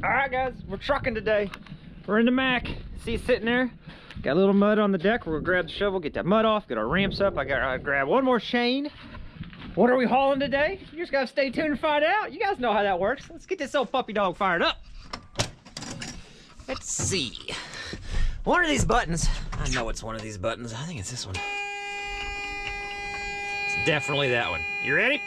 All right, guys, we're trucking today. We're in the Mack. See it sitting there? Got a little mud on the deck. We're gonna grab the shovel, get that mud off, get our ramps up. I gotta grab one more chain. What are we hauling today? You just gotta stay tuned and find out. You guys know how that works. Let's get this old puppy dog fired up. Let's see. One of these buttons. I know it's one of these buttons. I think it's this one. It's definitely that one. You ready?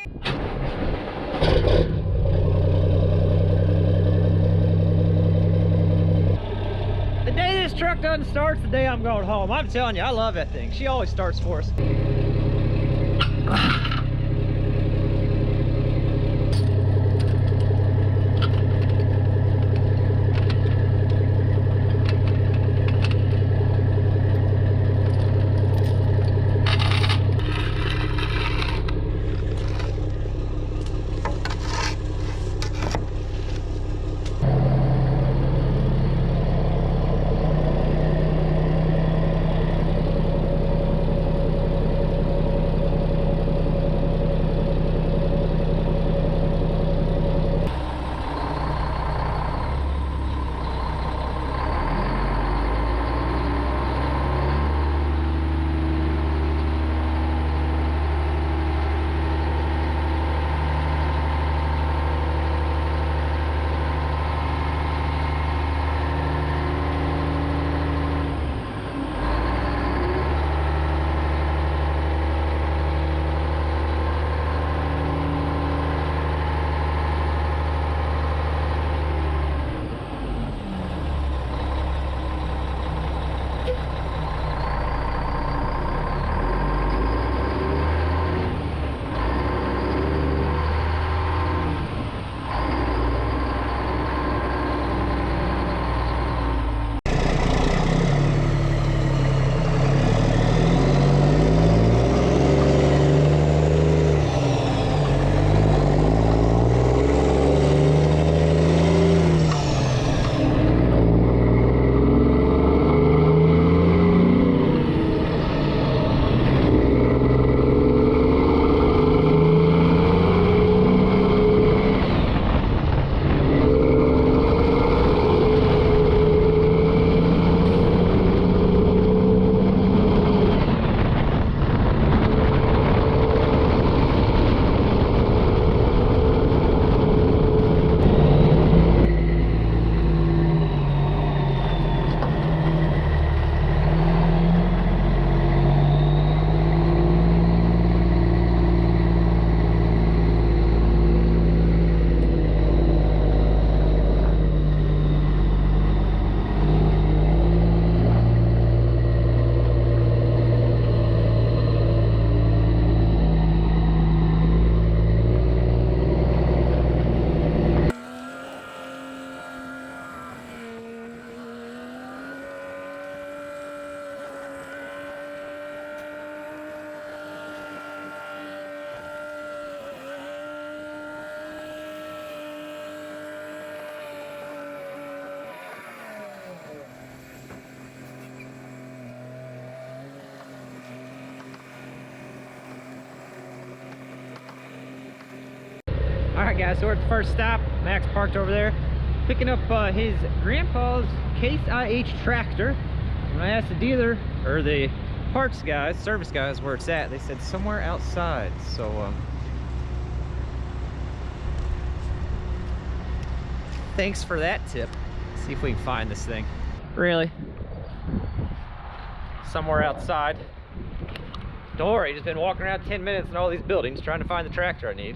The day this truck doesn't start, the day I'm going home. I'm telling you, I love that thing. She always starts for us. All right, guys, so we're at the first stop. Max parked over there, picking up his grandpa's Case IH tractor. When I asked the dealer, or the parts guys, service guys, where it's at, they said somewhere outside. So, thanks for that tip. Let's see if we can find this thing. Really? Somewhere outside. Don't worry, just been walking around 10 minutes in all these buildings trying to find the tractor I need.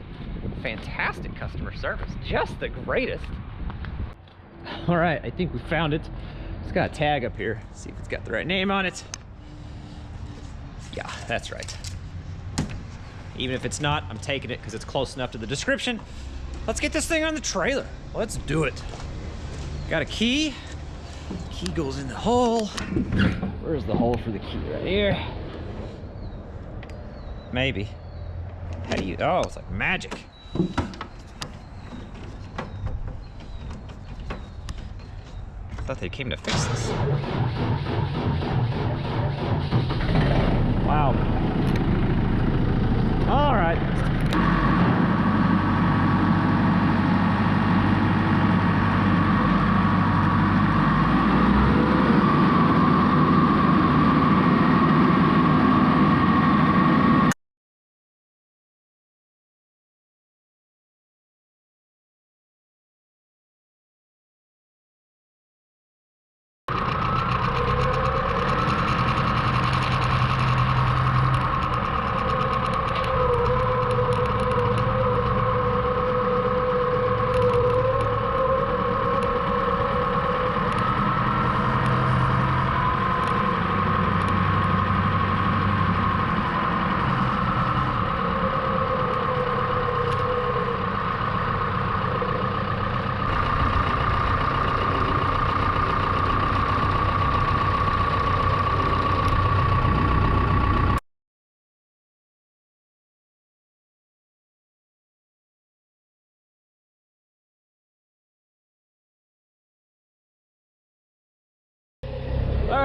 Fantastic customer service, just the greatest. All right, I think we found it. It's got a tag up here. Let's see if it's got the right name on it. Yeah, that's right. Even if it's not, I'm taking it because it's close enough to the description. Let's get this thing on the trailer. Let's do it. Got a key. Key goes in the hole. Where's the hole for the key? Right here. Maybe. How do you, oh, it's like magic. I thought they came to fix this. Wow. All right.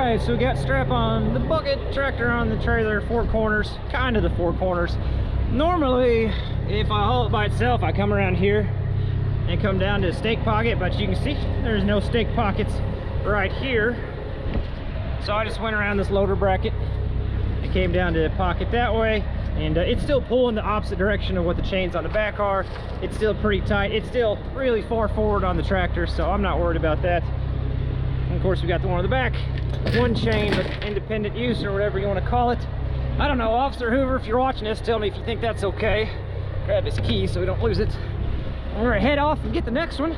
right, so we got strap on the bucket, tractor on the trailer, four corners, kind of the four corners. Normally, if I haul it by itself, I come around here and come down to a stake pocket, but you can see there's no stake pockets right here. So I just went around this loader bracket and came down to a pocket that way. And it's still pulling the opposite direction of what the chains on the back are. It's still pretty tight. It's still really far forward on the tractor, so I'm not worried about that. And of course, we got the one on the back. One chain, but independent use or whatever you want to call it. I don't know, Officer Hoover, if you're watching this, tell me if you think that's okay. Grab his key so we don't lose it. We're gonna head off and get the next one.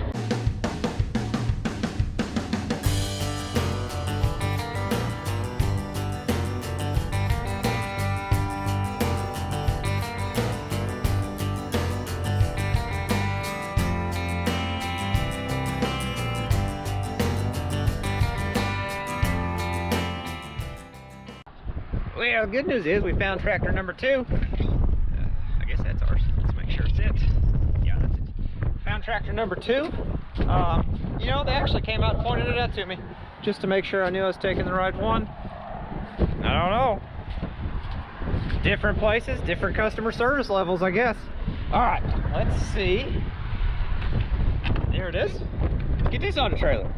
Well, the good news is we found tractor number 2. I guess that's ours. Let's make sure it's it. Yeah, that's it. Found tractor number 2. You know, they actually came out and pointed it out to me just to make sure I knew I was taking the right one. I don't know. Different places, different customer service levels, I guess. All right, let's see. There it is. Let's get this on the trailer.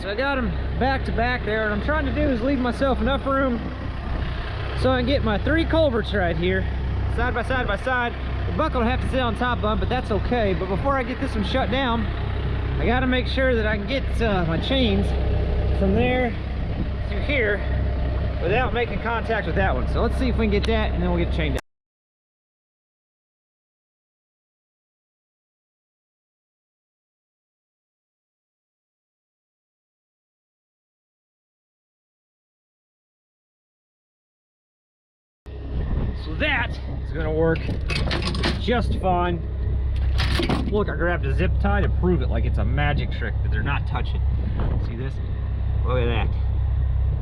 So I got them back to back there. What I'm trying to do is leave myself enough room so I can get my 3 culverts right here, side by side by side. The bucket will have to sit on top of them, but that's okay. But before I get this one shut down, I got to make sure that I can get my chains from there to here without making contact with that one. So let's see if we can get that, and then we'll get chained down. So that is going to work just fine. Look, I grabbed a zip tie to prove it like it's a magic trick that they're not touching. See this? Look at that.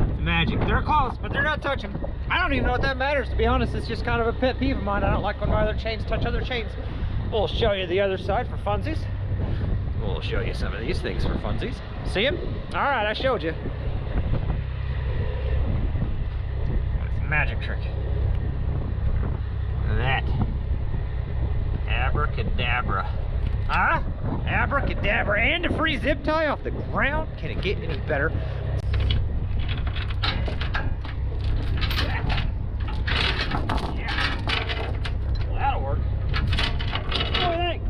It's magic. They're close, but they're not touching. I don't even know what that matters, to be honest. It's just kind of a pet peeve of mine. I don't like when my other chains touch other chains. We'll show you the other side for funsies. We'll show you some of these things for funsies. See them? All right, I showed you. It's a magic trick. That abracadabra, huh? Abracadabra, and a free zip tie off the ground. Can it get any better? Yeah, well, that'll work. What do you think?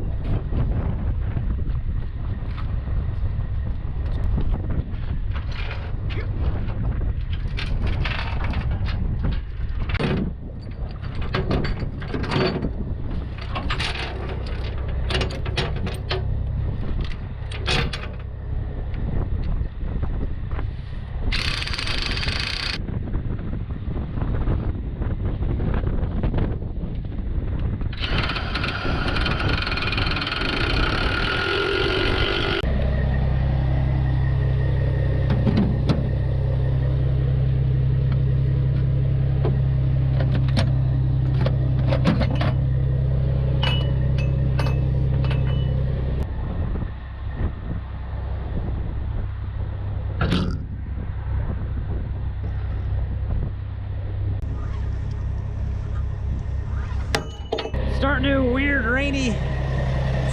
Starting to do a weird, rainy,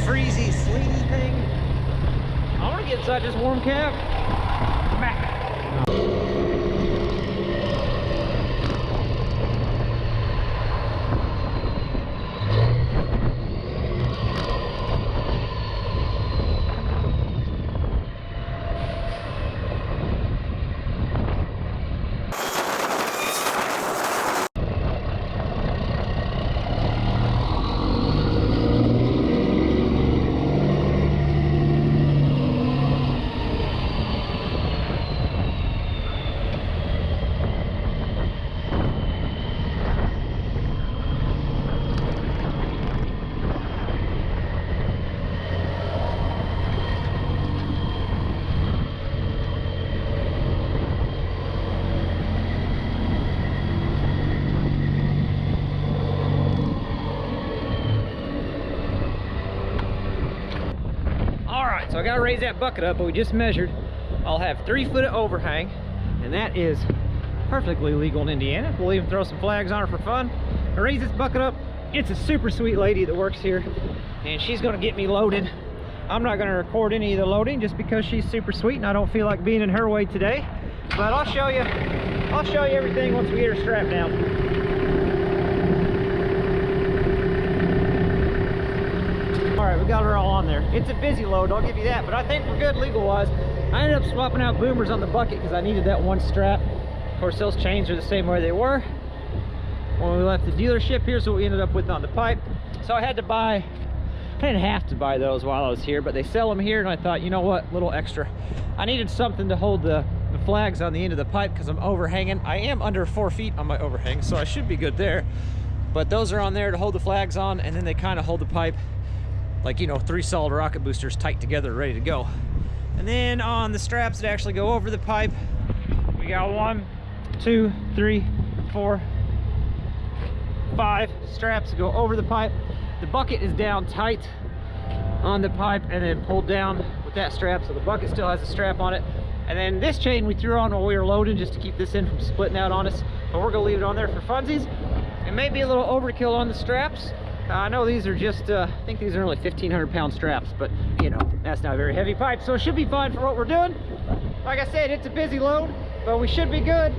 freezy, sleety thing. I want to get inside this warm cab. Mack. gotta raise that bucket up, but we just measured. I'll have 3 foot of overhang, and that is perfectly legal in Indiana. We'll even throw some flags on her for fun. I raise this bucket up. It's a super sweet lady that works here, and she's gonna get me loaded. I'm not gonna record any of the loading just because she's super sweet and I don't feel like being in her way today. But I'll show you everything once we get her strapped down. All right, we got her all on there. It's a busy load, I'll give you that, but I think we're good legal-wise. I ended up swapping out boomers on the bucket because I needed that one strap. Of course, those chains are the same way they were when we left the dealership. Here's what we ended up with on the pipe. So I didn't have to buy those while I was here, but they sell them here, and I thought, you know what, a little extra. I needed something to hold the flags on the end of the pipe because I'm overhanging. I am under 4 feet on my overhang, so I should be good there. But those are on there to hold the flags on, and then they kind of hold the pipe like, you know, 3 solid rocket boosters tight together, ready to go. And then on the straps that actually go over the pipe, we got 1, 2, 3, 4, 5 straps that go over the pipe. The bucket is down tight on the pipe and then pulled down with that strap, so the bucket still has a strap on it. And then this chain we threw on while we were loading just to keep this end from splitting out on us, but we're gonna leave it on there for funsies. It may be a little overkill on the straps. I know these are just, I think these are only 1,500 pound straps, but you know, that's not a very heavy pipe, so it should be fine for what we're doing. Like I said, it's a busy load, but we should be good.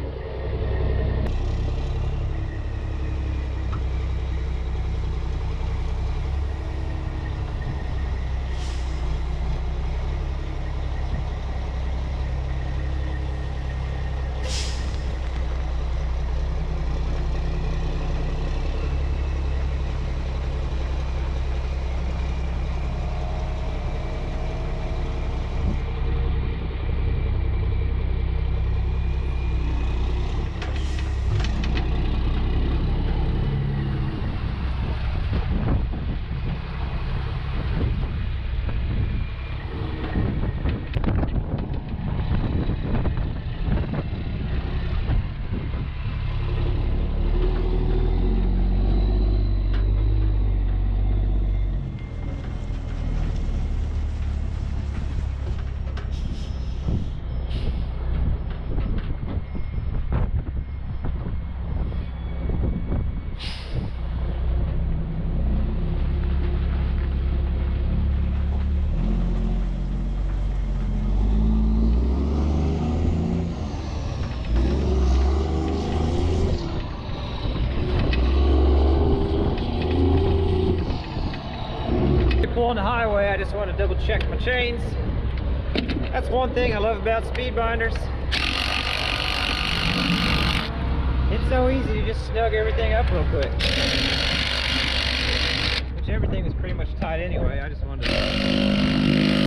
On the highway, I just want to double check my chains. That's one thing I love about speed binders. It's so easy to just snug everything up real quick. Which everything is pretty much tight anyway. I just wanted to...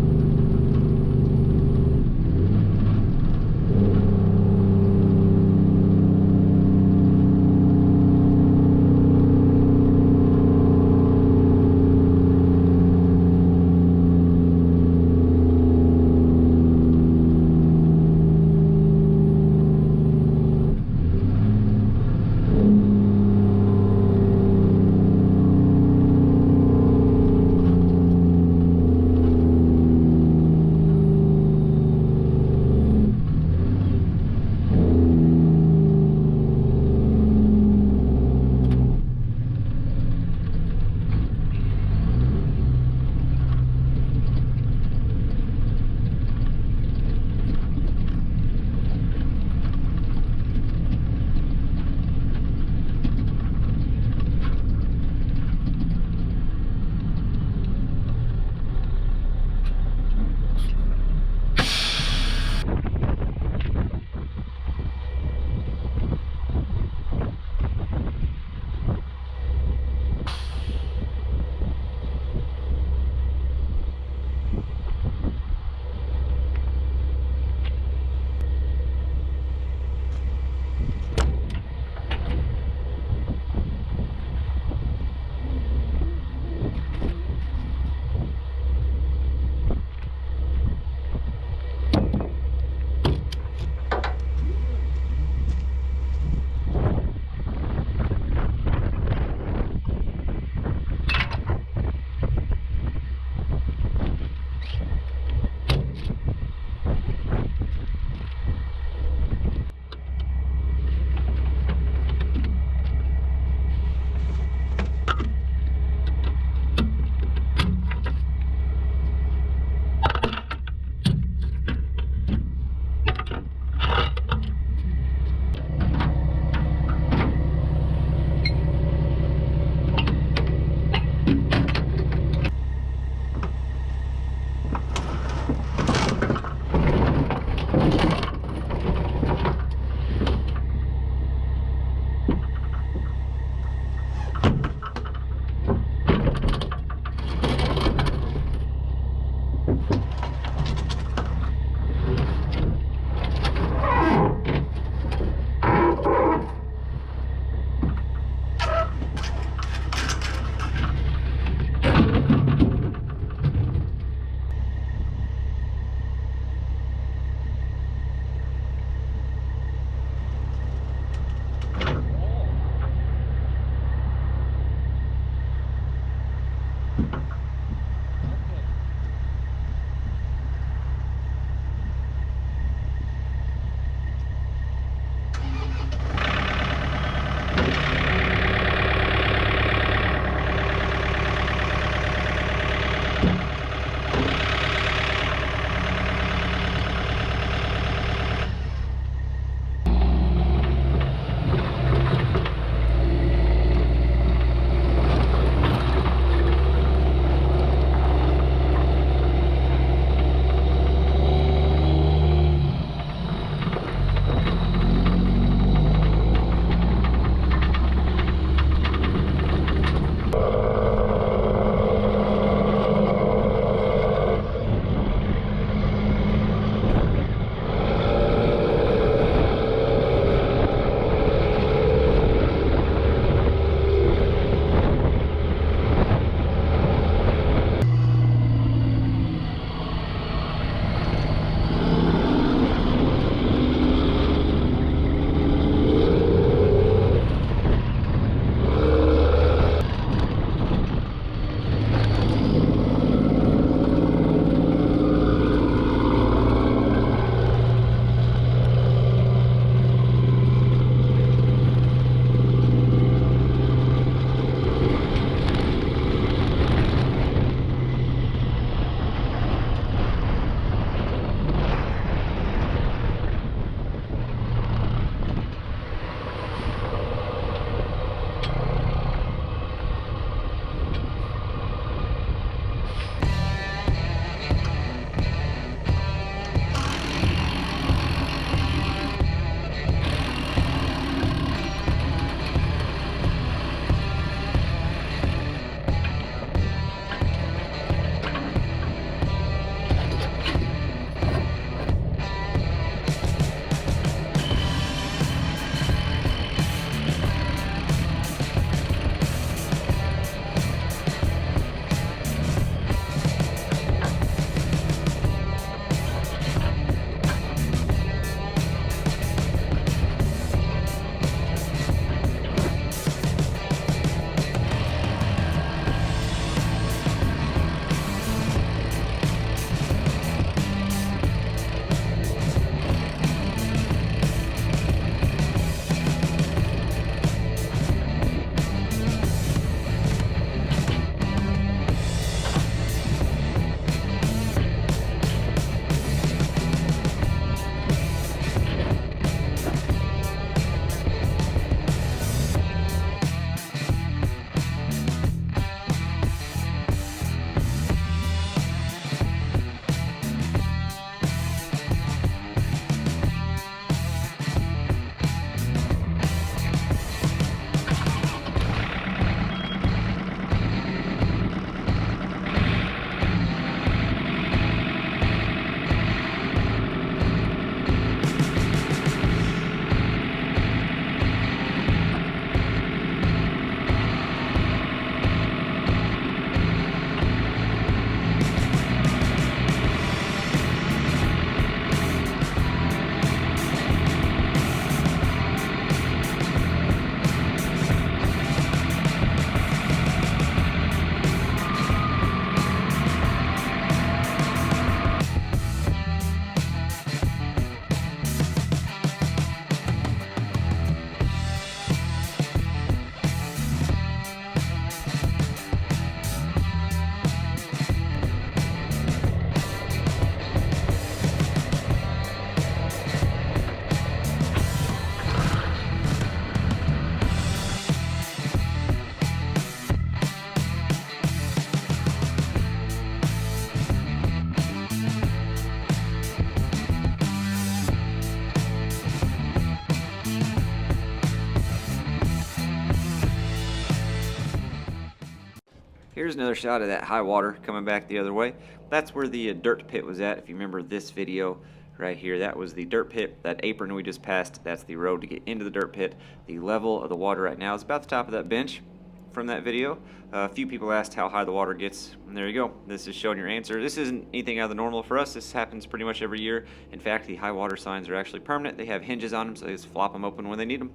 Here's another shot of that high water coming back the other way. That's where the dirt pit was at. If you remember this video right here, that was the dirt pit. That apron we just passed, that's the road to get into the dirt pit. The level of the water right now is about the top of that bench from that video. A few people asked how high the water gets, and there you go. This is showing your answer. This isn't anything out of the normal for us. This happens pretty much every year. In fact, the high water signs are actually permanent. They have hinges on them, so they just flop them open when they need them.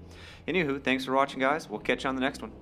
Anywho, thanks for watching, guys. We'll catch you on the next one.